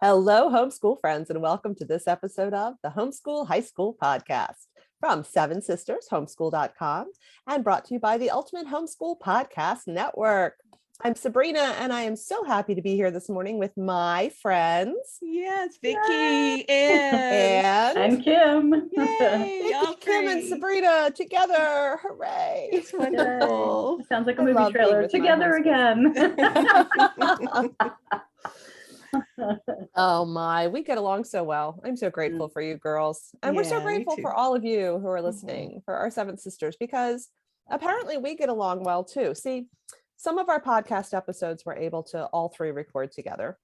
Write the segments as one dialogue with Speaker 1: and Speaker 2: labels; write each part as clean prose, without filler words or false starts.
Speaker 1: Hello, homeschool friends, and welcome to this episode of the Homeschool High School Podcast from Seven Sisters Homeschool.com and brought to you by the Ultimate Homeschool Podcast Network. I'm Sabrina, and I am so happy to be here this morning with my friends.
Speaker 2: Yes, Vicki and
Speaker 1: Kym.
Speaker 2: Yay,
Speaker 1: Vicki, Kym, and Sabrina together. Hooray.
Speaker 2: It's wonderful.
Speaker 3: It sounds like a
Speaker 1: I
Speaker 3: movie
Speaker 1: love being
Speaker 3: trailer.
Speaker 1: with my
Speaker 3: Together again.
Speaker 1: Oh my, we get along so well. I'm so grateful for you girls. And we're so
Speaker 2: Yeah, me
Speaker 1: grateful
Speaker 2: too.
Speaker 1: for all of you who are listening, for our Seven Sisters, because apparently we get along well too. See, some of our podcast episodes we're able to all three record together.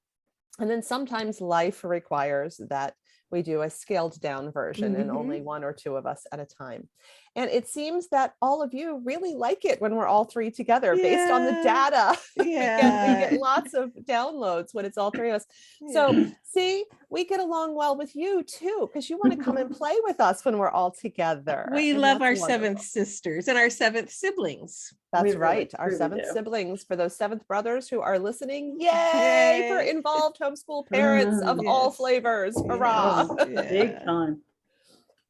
Speaker 1: And then sometimes life requires that we do a scaled down version and only one or two of us at a time. And it seems that all of you really like it when we're all three together based on the data.
Speaker 2: Yeah.
Speaker 1: we get lots of downloads when it's all three of us. So see, we get along well with you too, because you want to come and play with us when we're all together.
Speaker 2: We
Speaker 1: And
Speaker 2: love
Speaker 1: that's
Speaker 2: our
Speaker 1: wonderful.
Speaker 2: seventh sisters and our seventh siblings.
Speaker 1: That's
Speaker 3: We
Speaker 1: right.
Speaker 3: really,
Speaker 1: Our
Speaker 3: really
Speaker 1: seventh
Speaker 3: do.
Speaker 1: siblings, for those seventh brothers who are listening. Yay, for
Speaker 2: Yay.
Speaker 1: involved homeschool parents of all
Speaker 2: Yes.
Speaker 1: flavors.
Speaker 2: Yes.
Speaker 1: Hurrah.
Speaker 3: Big time.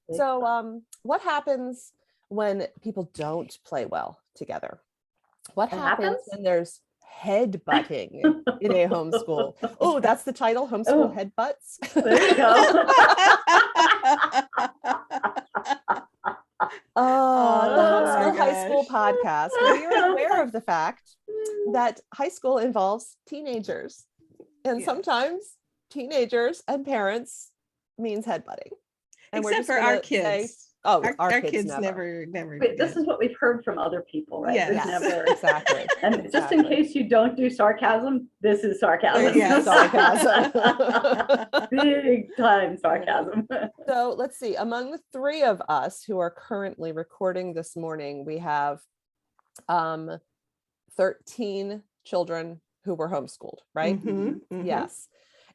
Speaker 3: Big
Speaker 1: So
Speaker 3: time.
Speaker 1: what happens when people don't play well together? What happens when there's headbutting in a homeschool? Oh, that's the title, Homeschool Headbutts.
Speaker 3: There you go.
Speaker 1: The Homeschool
Speaker 2: my
Speaker 1: High School
Speaker 2: gosh.
Speaker 1: Podcast, where you're aware of the fact that high school involves teenagers. And
Speaker 2: Yeah.
Speaker 1: sometimes teenagers and parents means headbutting. And we're
Speaker 2: Except
Speaker 1: just
Speaker 2: for
Speaker 1: gonna
Speaker 2: our
Speaker 1: say,
Speaker 2: kids.
Speaker 1: our
Speaker 2: kids
Speaker 1: never.
Speaker 2: never
Speaker 3: Wait,
Speaker 2: do
Speaker 3: this
Speaker 2: that.
Speaker 3: is what we've heard from other people, right?
Speaker 2: Yes.
Speaker 3: There's
Speaker 1: Yes,
Speaker 3: never.
Speaker 1: exactly.
Speaker 3: And just in
Speaker 1: Exactly.
Speaker 3: case you don't do sarcasm, this is sarcasm.
Speaker 2: Yes.
Speaker 1: Sarcasm.
Speaker 3: Big time sarcasm.
Speaker 1: So let's see, among the three of us who are currently recording this morning, we have 13 children who were homeschooled, right? Yes.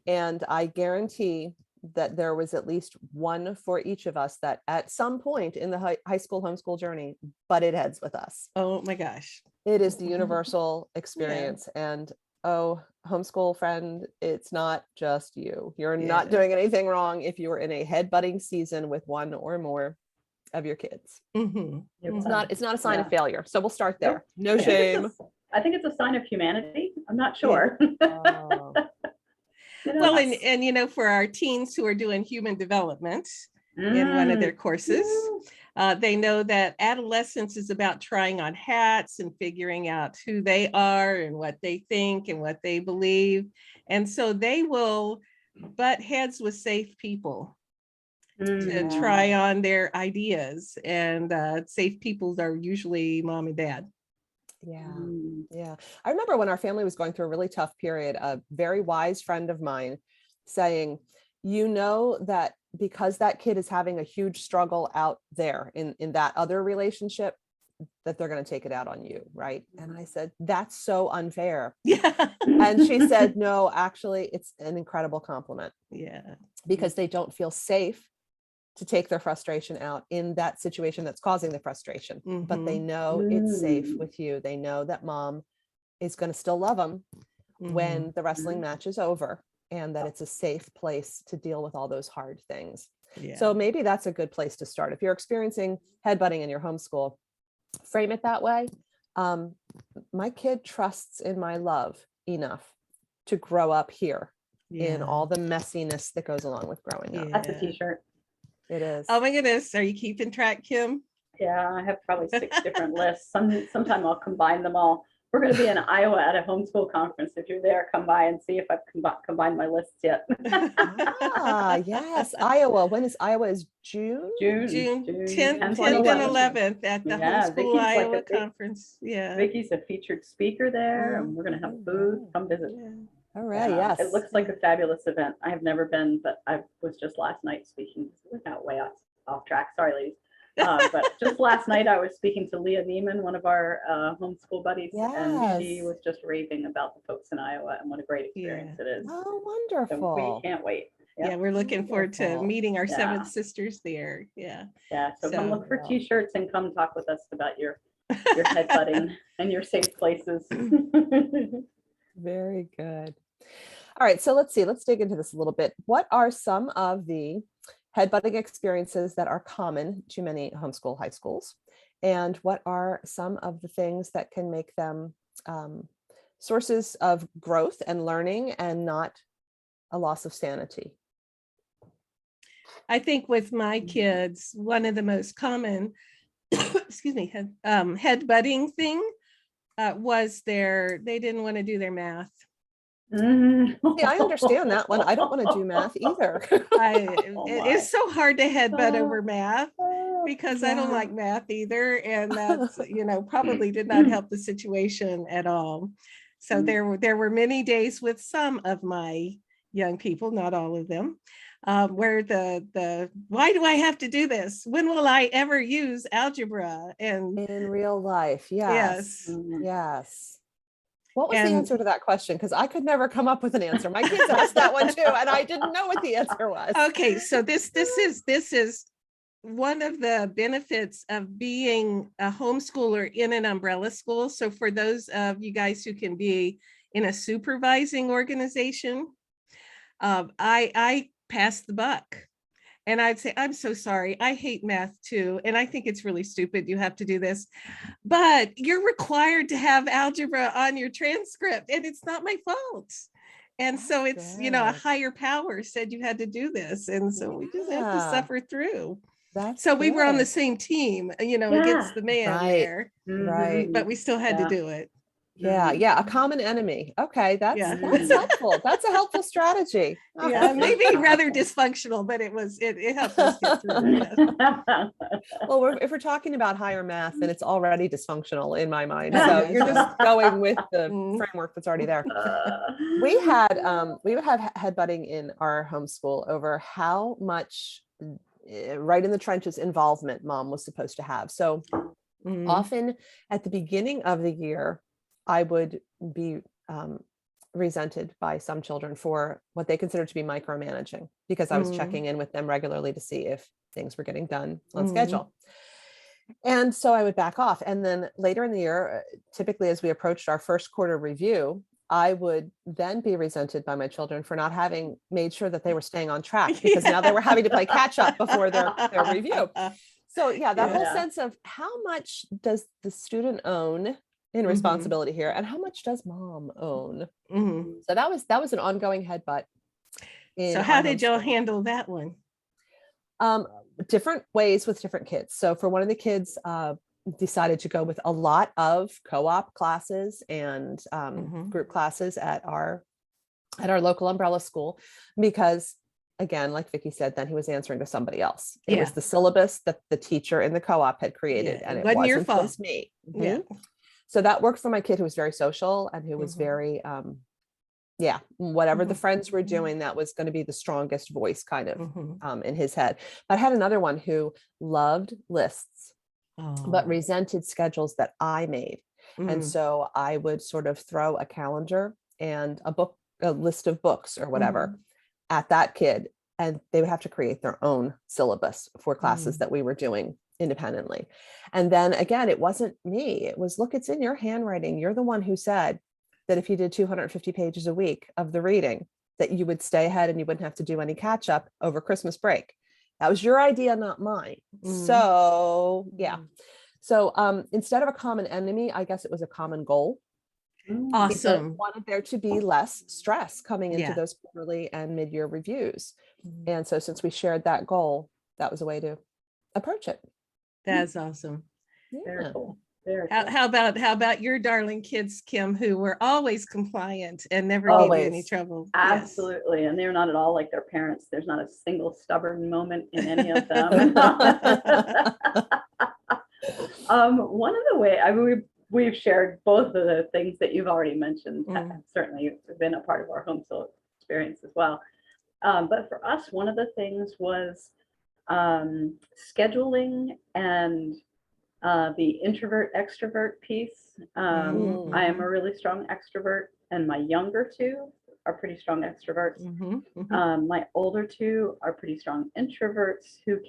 Speaker 1: And I guarantee that there was at least one for each of us that at some point in the high school homeschool journey butted heads with us.
Speaker 2: Oh my gosh.
Speaker 1: It is the universal experience. And oh, homeschool friend, it's not just you. You're not doing anything wrong if you were in a headbutting season with one or more of your kids. It's not a sign of failure. So we'll start there. No shame.
Speaker 3: I think it's a sign of humanity. I'm not sure.
Speaker 1: Oh.
Speaker 2: Well, and you know, for our teens who are doing human development in one of their courses, they know that adolescence is about trying on hats and figuring out who they are and what they think and what they believe. And so they will butt heads with safe people to try on their ideas. And safe people are usually mom and dad.
Speaker 1: Yeah. I remember when our family was going through a really tough period, a very wise friend of mine saying, you know, that because that kid is having a huge struggle out there in that other relationship, that they're going to take it out on you. Right. And I said, that's so unfair.
Speaker 2: Yeah.
Speaker 1: And she said, no, actually, it's an incredible compliment.
Speaker 2: Yeah.
Speaker 1: Because they don't feel safe to take their frustration out in that situation that's causing the frustration, but they know it's safe with you. They know that mom is going to still love them when the wrestling match is over, and that it's a safe place to deal with all those hard things. So maybe that's a good place to start. If you're experiencing headbutting in your homeschool, frame it that way. My kid trusts in my love enough to grow up here in all the messiness that goes along with growing up.
Speaker 3: That's a t-shirt.
Speaker 1: It is.
Speaker 2: Oh my goodness. Are you keeping track, Kym?
Speaker 3: Yeah, I have probably 6 different lists. Sometime I'll combine them all. We're going to be in Iowa at a homeschool conference. If you're there, come by and see if I've combined my lists yet.
Speaker 1: Yes, Iowa. When is Iowa? Is June?
Speaker 3: June
Speaker 2: 10th and 11th at the
Speaker 3: Yeah,
Speaker 2: Homeschool
Speaker 3: Vicki's like
Speaker 2: Iowa
Speaker 3: a big-
Speaker 2: Conference. Yeah.
Speaker 3: Vicki's a featured speaker there, and we're going to have a booth. Come visit.
Speaker 1: All right. Yes.
Speaker 3: It looks like a fabulous event. I have never been, but I was just last night speaking. We're not way off track. Sorry, ladies. But just last night I was speaking to Leah Neiman, one of our homeschool buddies, and she was just raving about the folks in Iowa and what a great experience it is.
Speaker 1: Oh,
Speaker 3: So
Speaker 1: wonderful.
Speaker 3: we can't wait.
Speaker 2: Yeah, we're looking forward to
Speaker 1: Wonderful.
Speaker 2: meeting our
Speaker 3: Yeah.
Speaker 2: seventh sisters there. Yeah.
Speaker 3: Yeah, so come
Speaker 2: So-
Speaker 3: look for t-shirts and come talk with us about your headbutting and your safe places.
Speaker 1: Very good. All right, so let's see, let's dig into this a little bit. What are some of the headbutting experiences that are common to many homeschool high schools? And what are some of the things that can make them sources of growth and learning and not a loss of sanity?
Speaker 2: I think with my kids, one of the most common, excuse me, headbutting thing was they didn't want to do their math.
Speaker 1: Yeah, I understand that one. I don't want to do math either.
Speaker 2: It's so hard to headbutt over math because I don't like math either. And that's, probably did not help the situation at all. So there were many days with some of my young people, not all of them, where the why do I have to do this? When will I ever use algebra? And
Speaker 1: in real life, yes. Yes. What was the answer to that question? Because I could never come up with an answer. My kids asked that one too, and I didn't know what the answer was.
Speaker 2: Okay, so this is one of the benefits of being a homeschooler in an umbrella school. So for those of you guys who can be in a supervising organization, I pass the buck. And I'd say, I'm so sorry. I hate math too. And I think it's really stupid. You have to do this, but you're required to have algebra on your transcript and it's not my fault. And so it's, a higher power said you had to do this. And so we just have to suffer through. So we were on the same team, against the man there,
Speaker 1: right?
Speaker 2: But we still had to do it.
Speaker 1: Yeah, a common enemy. Okay, that's helpful. That's a helpful strategy.
Speaker 2: Yeah, maybe rather dysfunctional, but it helped us get through it.
Speaker 1: Well, if we're talking about higher math, then it's already dysfunctional in my mind. So you're just going with the framework that's already there. We would have headbutting in our homeschool over how much right in the trenches involvement mom was supposed to have. So often at the beginning of the year, I would be resented by some children for what they consider to be micromanaging because I was checking in with them regularly to see if things were getting done on schedule. And so I would back off. And then later in the year, typically as we approached our first quarter review, I would then be resented by my children for not having made sure that they were staying on track because now they were having to play catch up before their review. So that whole sense of how much does the student own in responsibility here and how much does mom own? So that was an ongoing headbutt.
Speaker 2: So how did y'all handle that one?
Speaker 1: Different ways with different kids. So for one of the kids, decided to go with a lot of co-op classes and group classes at our local umbrella school because, again, like Vicki said, then he was answering to somebody else. It was the syllabus that the teacher in the co-op had created, and it wasn't
Speaker 2: your fault.
Speaker 1: just me. So that worked for my kid who was very social and who was very, whatever the friends were doing, that was going to be the strongest voice kind of in his head. But I had another one who loved lists, but resented schedules that I made. And so I would sort of throw a calendar and a list of books or whatever at that kid, and they would have to create their own syllabus for classes that we were doing independently. And then again, it wasn't me. It was, look, it's in your handwriting. You're the one who said that if you did 250 pages a week of the reading, that you would stay ahead and you wouldn't have to do any catch up over Christmas break. That was your idea, not mine. So So instead of a common enemy, I guess it was a common goal.
Speaker 2: Awesome.
Speaker 1: Wanted there to be less stress coming into those quarterly and mid-year reviews. And so since we shared that goal, that was a way to approach it.
Speaker 2: That's awesome.
Speaker 3: Very cool. Very
Speaker 2: cool. How about your darling kids, Kym, who were always compliant and never gave you any trouble?
Speaker 3: Absolutely. And they're not at all like their parents. There's not a single stubborn moment in any of them. One of the ways, we've shared both of the things that you've already mentioned. Certainly been a part of our homeschool experience as well. But for us, one of the things was scheduling and the introvert extrovert piece. I am a really strong extrovert, and my younger two are pretty strong extroverts. My older two are pretty strong introverts who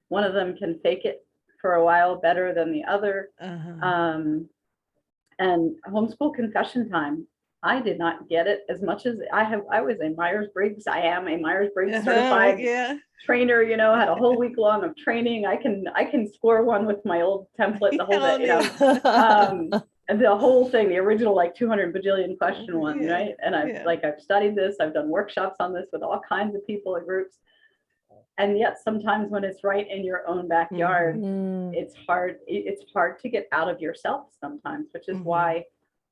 Speaker 3: one of them can fake it for a while better than the other. And homeschool confession time, I did not get it as much as I was a Myers-Briggs. I am a Myers-Briggs certified trainer, you know, had a whole week long of training. I can score one with my old template, the whole day, you know. And the whole thing, the original like 200 bajillion question one, right? And I've studied this, I've done workshops on this with all kinds of people and groups. And yet sometimes when it's right in your own backyard, it's hard to get out of yourself sometimes, which is why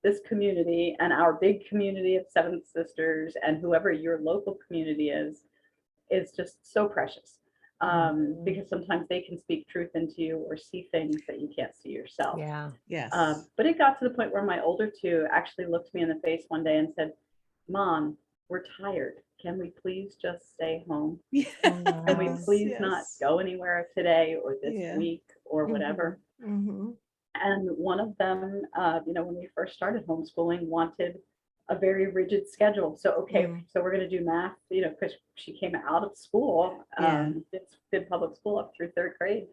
Speaker 3: this community and our big community of Seventh Sisters and whoever your local community is just so precious. Because sometimes they can speak truth into you or see things that you can't see yourself.
Speaker 1: Yeah.
Speaker 2: Yes.
Speaker 3: But it got to the point where my older two actually looked me in the face one day and said, Mom, we're tired. Can we please just stay home? Can we please not go anywhere today or this week or whatever? And one of them, you know, when we first started homeschooling, wanted a very rigid schedule. So, okay, so we're going to do math, you know, because she came out of school, did public school up through third grade.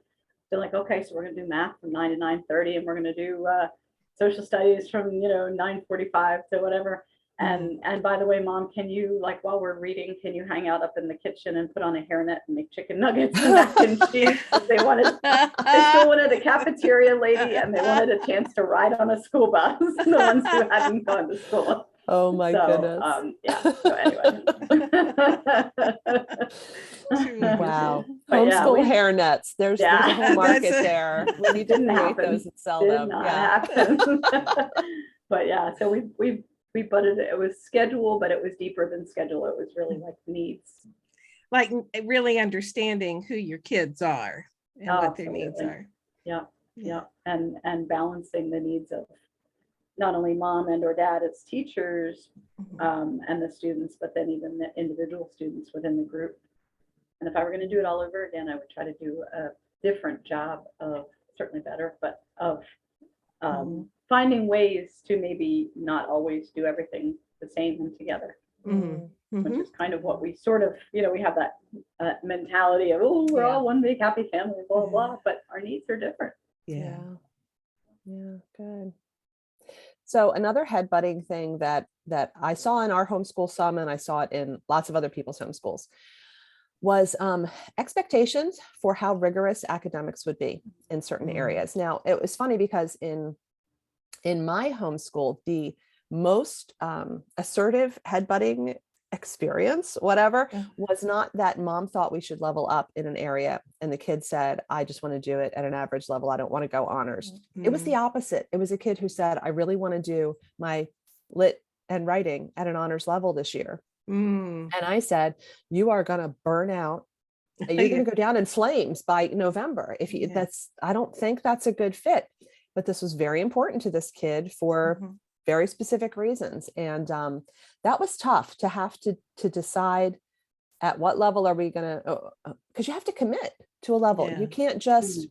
Speaker 3: They're like, okay, so we're going to do math from 9 to 9:30, and we're going to do social studies from, you know, 9:45 to whatever. And by the way, Mom, can you, like, while we're reading, can you hang out up in the kitchen and put on a hairnet and make chicken nuggets and mac and cheese? They still wanted a cafeteria lady, and they wanted a chance to ride on a school bus, the ones who hadn't gone to school.
Speaker 1: Oh my goodness.
Speaker 3: So anyway.
Speaker 1: Wow. Homeschool hairnets. There's a whole market there. We need to create those and sell them.
Speaker 3: Happen. But yeah, so we butted it. It was schedule, but it was deeper than schedule. It was really like needs.
Speaker 2: Like really understanding who your kids are and what their needs are.
Speaker 3: Yeah. And balancing the needs of not only mom and or dad as teachers and the students, but then even the individual students within the group. And if I were going to do it all over again, I would try to do a different job of, certainly better, but of finding ways to maybe not always do everything the same and together, which is kind of what we sort of, you know, we have that mentality of, oh, we're all one big happy family, blah, blah, but our needs are different.
Speaker 1: Yeah, good. So another headbutting thing that I saw in our homeschool some, and I saw it in lots of other people's homeschools, was expectations for how rigorous academics would be in certain areas. Now, it was funny because in my homeschool, the most assertive headbutting experience, whatever, was not that mom thought we should level up in an area and the kid said, I just want to do it at an average level. I don't want to go honors. It was the opposite. It was a kid who said, I really want to do my lit and writing at an honors level this year. And I said, you are going to burn out. You're going to go down in flames by November. If you, I don't think that's a good fit. But this was very important to this kid for very specific reasons. And that was tough to have to decide at what level are we going to, because you have to commit to a level. You can't just,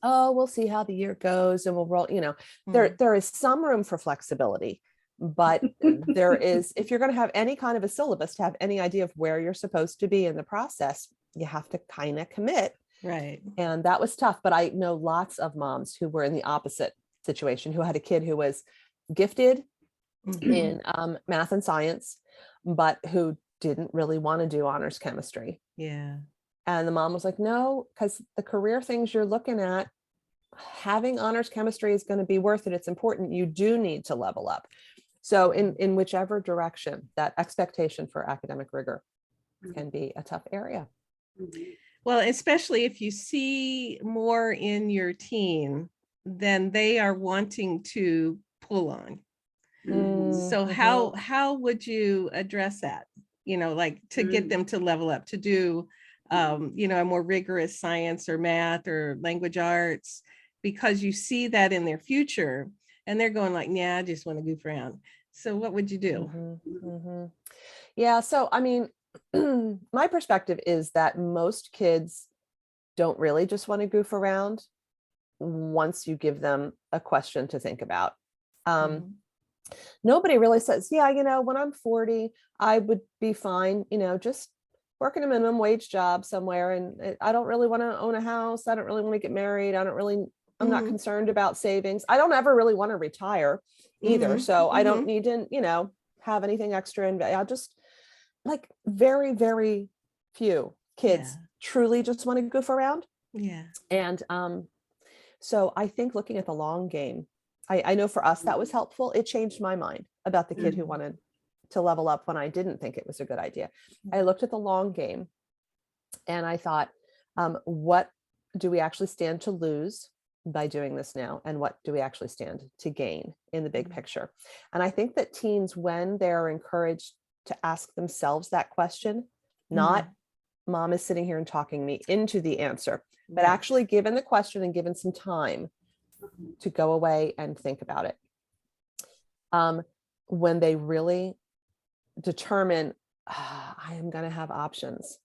Speaker 1: oh, we'll see how the year goes and we'll roll, you know, there is some room for flexibility, but there is, if you're going to have any kind of a syllabus, to have any idea of where you're supposed to be in the process, you have to kind of commit.
Speaker 2: Right.
Speaker 1: And that was tough. But I know lots of moms who were in the opposite situation, who had a kid who was gifted in math and science, but who didn't really want to do honors chemistry.
Speaker 2: Yeah.
Speaker 1: And the mom was like, no, because the career things you're looking at, having honors chemistry is going to be worth it. It's important. You do need to level up. So in whichever direction, that expectation for academic rigor can be a tough area.
Speaker 2: Well, especially if you see more in your teen than they are wanting to pull on. So how would you address that? You know, like to get them to level up, to do, you know, a more rigorous science or math or language arts, because you see that in their future and they're going like, yeah, I just want to goof around. So what would you do?
Speaker 1: Yeah. So, I mean, my perspective is that most kids don't really just want to goof around once you give them a question to think about. Nobody really says, yeah, you know, when I'm 40, I would be fine, you know, just working a minimum wage job somewhere. And I don't really want to own a house. I don't really want to get married. I don't really I'm not concerned about savings. I don't ever really want to retire either. So I don't need to, have anything extra. And I'll just like very, very few kids truly just want to goof around.
Speaker 2: Yeah.
Speaker 1: And so I think looking at the long game, I know for us that was helpful. It changed my mind about the kid who wanted to level up when I didn't think it was a good idea. I looked at the long game and I thought, what do we actually stand to lose by doing this now? And what do we actually stand to gain in the big picture? And I think that teens, when they're encouraged to ask themselves that question, not mom is sitting here and talking me into the answer, but actually given the question and given some time to go away and think about it. When they really determine, I am going to have options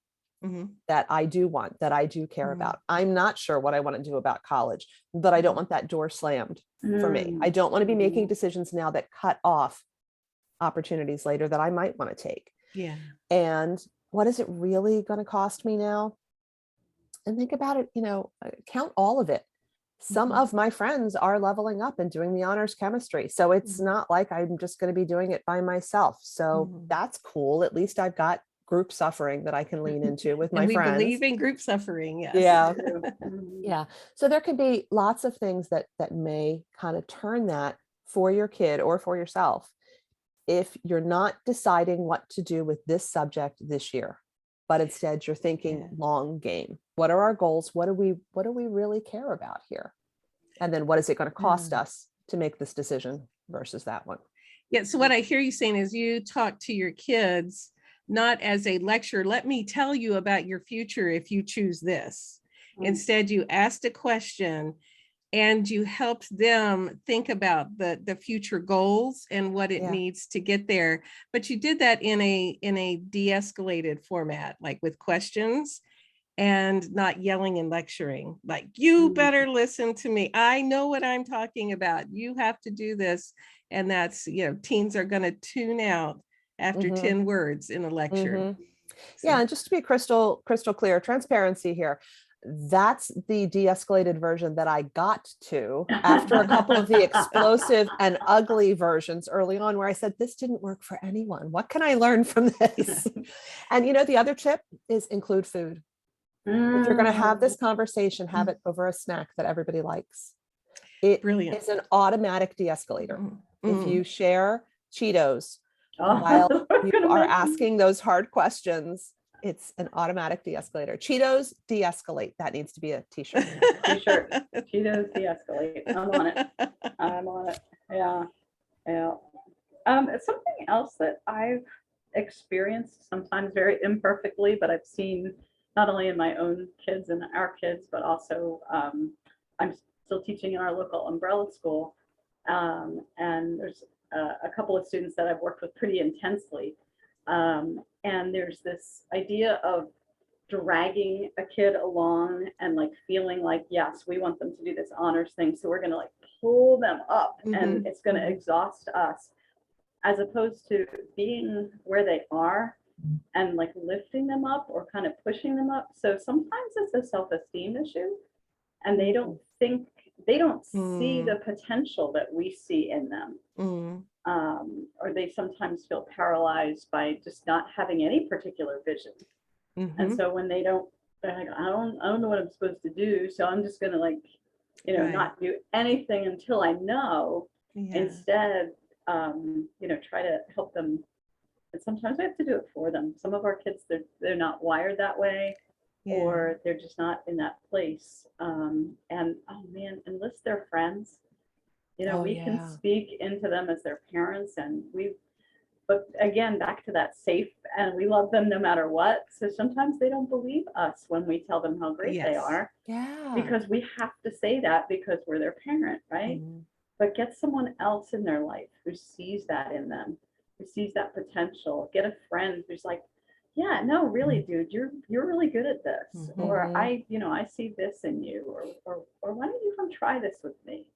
Speaker 1: that I do want, that I do care about. I'm not sure what I want to do about college, but I don't want that door slammed for me. I don't want to be making decisions now that cut off opportunities later that I might want to take.
Speaker 2: Yeah.
Speaker 1: And what is it really going to cost me now? And think about it, count all of it. Some of my friends are leveling up and doing the honors chemistry. So it's not like I'm just going to be doing it by myself. So that's cool. At least I've got group suffering that I can lean into with my
Speaker 2: and we
Speaker 1: friends.
Speaker 2: believe in group suffering. Yes.
Speaker 1: Yeah. Yeah. So there could be lots of things that may kind of turn that for your kid or for yourself if you're not deciding what to do with this subject this year, but instead you're thinking long game. What are our goals? What do we really care about here? And then what is it going to cost us to make this decision versus that one?
Speaker 2: Yeah. So what I hear you saying is you talk to your kids not as a lecture, let me tell you about your future if you choose this. Instead, you asked a question and you helped them think about the future goals and what it needs to get there. But you did that in a de-escalated format, like with questions and not yelling and lecturing, like, you better listen to me. I know what I'm talking about. You have to do this. And that's, teens are going to tune out after 10 words in a lecture.
Speaker 1: Yeah. And just to be crystal clear, transparency here. That's the de-escalated version that I got to after a couple of the explosive and ugly versions early on, where I said, this didn't work for anyone. What can I learn from this? And the other tip is include food. If you're going to have this conversation, have it over a snack that everybody likes. It is an automatic de-escalator. If you share Cheetos while you are asking those hard questions, it's an automatic de-escalator. Cheetos de-escalate. That needs to be a t-shirt.
Speaker 3: Cheetos de-escalate. I'm on it. Yeah. Something else that I've experienced, sometimes very imperfectly, but I've seen not only in my own kids and our kids, but also I'm still teaching in our local umbrella school. And there's a couple of students that I've worked with pretty intensely. And there's this idea of dragging a kid along and like feeling like, yes, we want them to do this honors thing. So we're going to like pull them up and it's going to exhaust us, as opposed to being where they are and like lifting them up or kind of pushing them up. So sometimes it's a self-esteem issue and they don't see the potential that we see in them. Or they sometimes feel paralyzed by just not having any particular vision. And so when they're like, I don't know what I'm supposed to do. So I'm just going to not do anything until I know. Instead, try to help them. And sometimes we have to do it for them. Some of our kids, they're not wired that way, or they're just not in that place. And enlist their friends. We can speak into them as their parents, but again, back to that safe, and we love them no matter what. So sometimes they don't believe us when we tell them how great they are, because we have to say that because we're their parent, right? But get someone else in their life who sees that in them, who sees that potential. Get a friend who's like, yeah, no, really, dude, you're really good at this, or I see this in you, or why don't you come try this with me?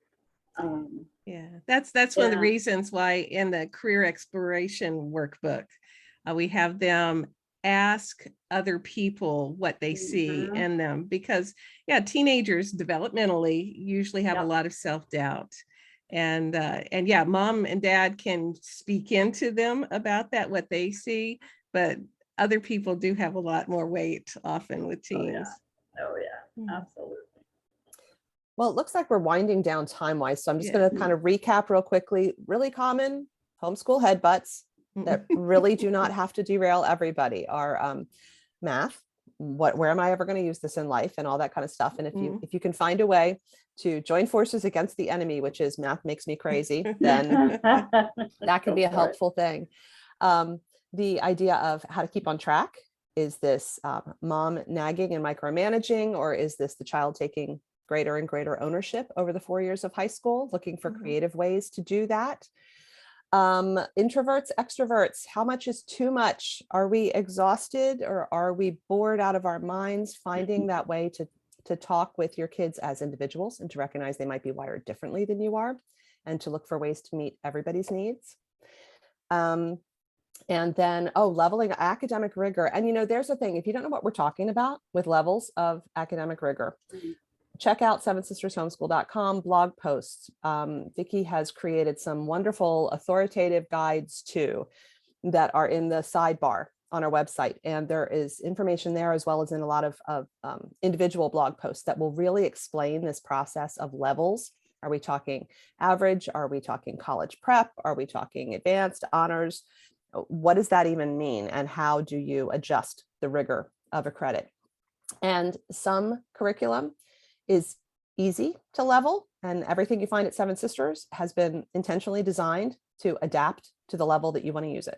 Speaker 2: That's one of the reasons why in the career exploration workbook, we have them ask other people what they see in them, because teenagers developmentally usually have a lot of self-doubt. And yeah, mom and dad can speak into them about that, what they see, but other people do have a lot more weight often with teens.
Speaker 3: Oh yeah, absolutely.
Speaker 1: Well, it looks like we're winding down time-wise, so I'm just going to kind of recap real quickly. Really common homeschool headbutts that really do not have to derail everybody are math. Where am I ever going to use this in life, and all that kind of stuff. And if you can find a way to join forces against the enemy, which is math makes me crazy, then that can be a helpful thing. The idea of how to keep on track. Is this mom nagging and micromanaging, or is this the child taking greater and greater ownership over the 4 years of high school, looking for creative ways to do that? Introverts, extroverts, how much is too much? Are we exhausted, or are we bored out of our minds? Finding that way to talk with your kids as individuals, and to recognize they might be wired differently than you are, and to look for ways to meet everybody's needs. And then, leveling academic rigor. And, there's the thing, if you don't know what we're talking about with levels of academic rigor, check out sevensistershomeschool.com blog posts. Vicki has created some wonderful authoritative guides too that are in the sidebar on our website. And there is information there, as well as in a lot of individual blog posts that will really explain this process of levels. Are we talking average? Are we talking college prep? Are we talking advanced, honors? What does that even mean? And how do you adjust the rigor of a credit? And some curriculum is easy to level, and everything you find at Seven Sisters has been intentionally designed to adapt to the level that you want to use it.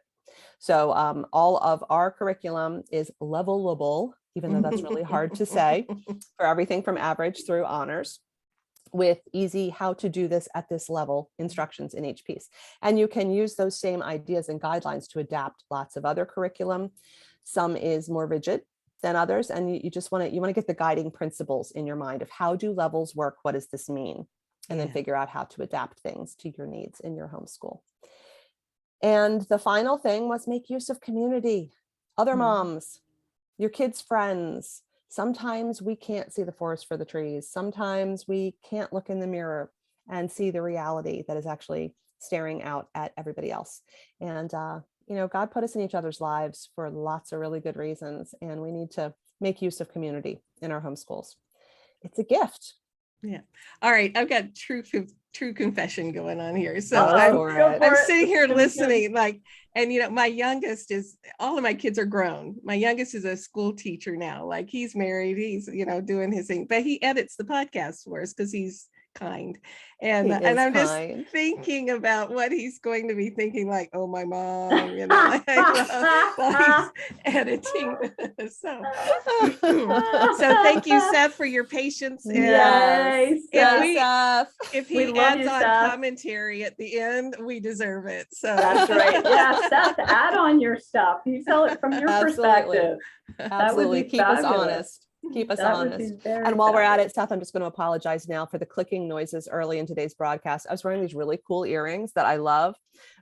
Speaker 1: So all of our curriculum is levelable, even though that's really hard to say, for everything from average through honors, with easy how to do this at this level instructions in each piece. And you can use those same ideas and guidelines to adapt lots of other curriculum. Some is more rigid than others, and you just want to get the guiding principles in your mind of how do levels work, what does this mean, and then figure out how to adapt things to your needs in your homeschool. And the final thing was make use of community, other moms, your kids' friends. Sometimes we can't see the forest for the trees. Sometimes we can't look in the mirror and see the reality that is actually staring out at everybody else. And, God put us in each other's lives for lots of really good reasons, and we need to make use of community in our homeschools. It's a gift.
Speaker 2: Yeah. All right. I've got true confession going on here. So I'm sitting here listening, my youngest all of my kids are grown. My youngest is a school teacher now. He's married, he's, doing his thing, but he edits the podcast for us because he's kind. And I'm just thinking about what he's going to be thinking, oh, my mom, while he's editing this. So thank you, Seth, for your patience.
Speaker 3: Yes.
Speaker 2: If he adds on commentary at the end, we deserve it. So
Speaker 3: that's right. Yeah, Seth, add on your stuff. You tell it from your perspective.
Speaker 1: Absolutely. Keep us honest. Keep us honest. And while we're at it, Seth, I'm just going to apologize now for the clicking noises early in today's broadcast. I was wearing these really cool earrings that I love,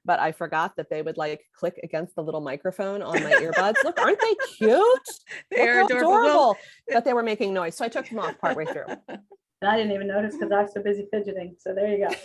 Speaker 1: but I forgot that they would click against the little microphone on my earbuds. Look, aren't they cute?
Speaker 2: They're adorable.
Speaker 1: But they were making noise. So I took them off partway through.
Speaker 3: And I didn't even notice because I was so busy fidgeting. So there you go.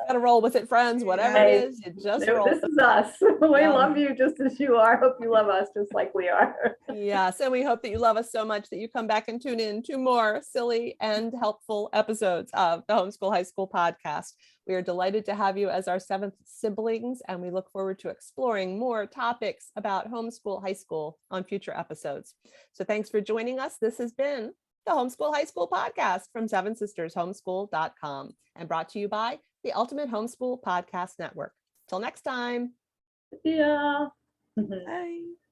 Speaker 1: Got to roll with it, friends. Whatever it is, you just roll.
Speaker 3: This is us. We love you just as you are. Hope you love us just like we are.
Speaker 1: Yes, and we hope that you love us so much that you come back and tune in to more silly and helpful episodes of the Homeschool High School podcast. We are delighted to have you as our seventh siblings, and we look forward to exploring more topics about homeschool high school on future episodes. So thanks for joining us. This has been the Homeschool High School podcast from sevensistershomeschool.com, and brought to you by the Ultimate Homeschool Podcast Network. Till next time.
Speaker 3: Yeah.
Speaker 2: Bye.